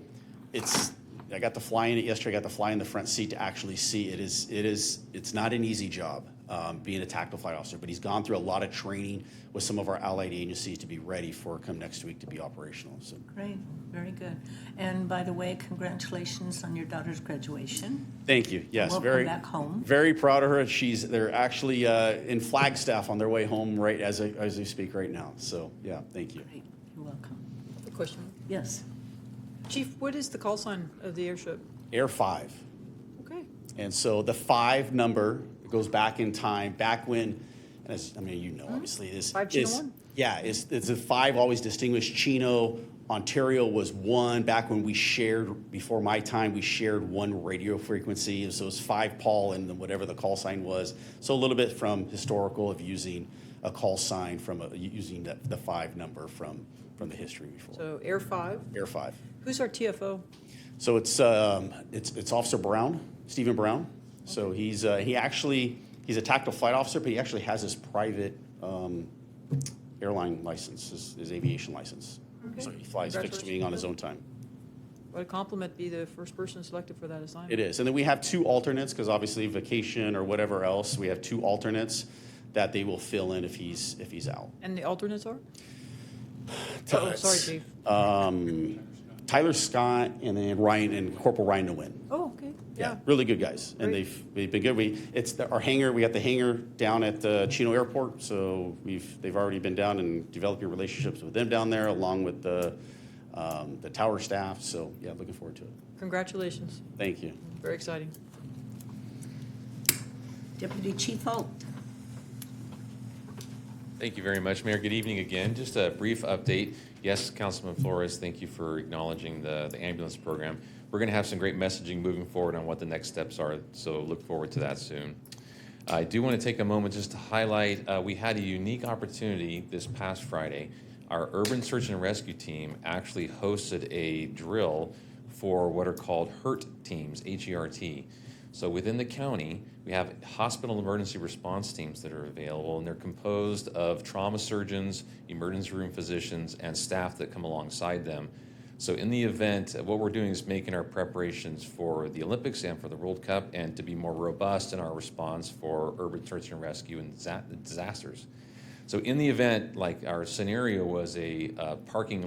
I got to fly in it yesterday. I got to fly in the front seat to actually see it. It's not an easy job. Being a tactical flight officer, but he's gone through a lot of training with some of our allied agencies to be ready for come next week to be operational. So great, very good. And by the way, congratulations on your daughter's graduation. Thank you. Yes, welcome back home. Very proud of her. They're actually in Flagstaff on their way home right as we speak right now. So yeah, thank you. Great. You're welcome. A question. Yes, Chief. What is the call sign of the airship? Air 5. Okay. And so the 5 number goes back in time, back when, and as, I mean, you know, obviously this 5 Chino 1? Yeah, it's a 5 always distinguished. Chino, Ontario was 1 back when we shared, before my time, we shared 1 radio frequency. So it was 5 Paul and then whatever the call sign was. So a little bit from historical of using a call sign from using the 5 number from the history before. So Air 5? Air 5. Who's our TFO? So it's Officer Brown, Stephen Brown. So he's a tactical flight officer, but he actually has his private airline license, his aviation license. Okay. So he flies fixed wing on his own time. What a compliment, be the first person selected for that assignment. It is. And then we have 2 alternates, because obviously vacation or whatever else, we have 2 alternates that they will fill in if he's out. And the alternates are? Sorry, Chief. Tyler Scott and then Ryan and Corporal Ryan Nguyen. Oh, okay. Yeah, really good guys, and they've been good. Our hangar. We got the hangar down at the Chino Airport, so they've already been down and developing relationships with them down there, along with the tower staff. So yeah, looking forward to it. Congratulations. Thank you. Very exciting. Deputy Chief Alt. Thank you very much, Mayor. Good evening again. Just a brief update. Yes, Councilman Flores, thank you for acknowledging the ambulance program. We're going to have some great messaging moving forward on what the next steps are, so look forward to that soon. I do want to take a moment just to highlight, we had a unique opportunity this past Friday. Our urban search and rescue team actually hosted a drill for what are called HERT teams, H-E-R-T. So within the county, we have hospital emergency response teams that are available, and they're composed of trauma surgeons, emergency room physicians, and staff that come alongside them. So in the event, what we're doing is making our preparations for the Olympics and for the World Cup, and to be more robust in our response for urban search and rescue and disasters. So in the event, like our scenario was a parking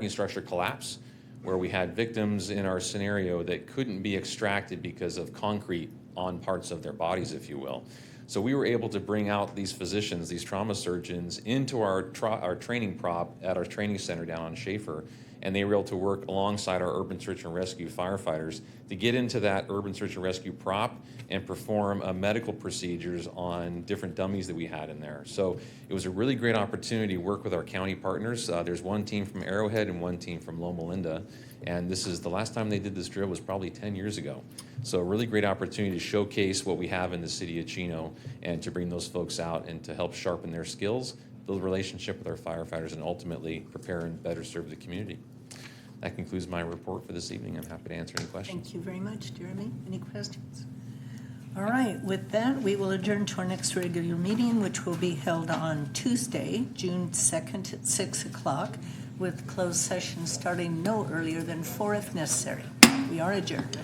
structure collapse, where we had victims in our scenario that couldn't be extracted because of concrete on parts of their bodies, if you will. So we were able to bring out these physicians, these trauma surgeons, into our training prop at our training center down on Schaefer, and they were able to work alongside our urban search and rescue firefighters to get into that urban search and rescue prop and perform medical procedures on different dummies that we had in there. So it was a really great opportunity to work with our county partners. There's one team from Arrowhead and one team from Loma Linda, and this is the last time they did this drill was probably 10 years ago. So a really great opportunity to showcase what we have in the city of Chino and to bring those folks out and to help sharpen their skills, build a relationship with our firefighters, and ultimately prepare and better serve the community. That concludes my report for this evening. I'm happy to answer any questions. Thank you very much, Jeremy. Any questions? All right, with that, we will adjourn to our next regular meeting, which will be held on Tuesday, June 2nd at 6 o'clock, with closed session starting no earlier than 4 if necessary. We are adjourned.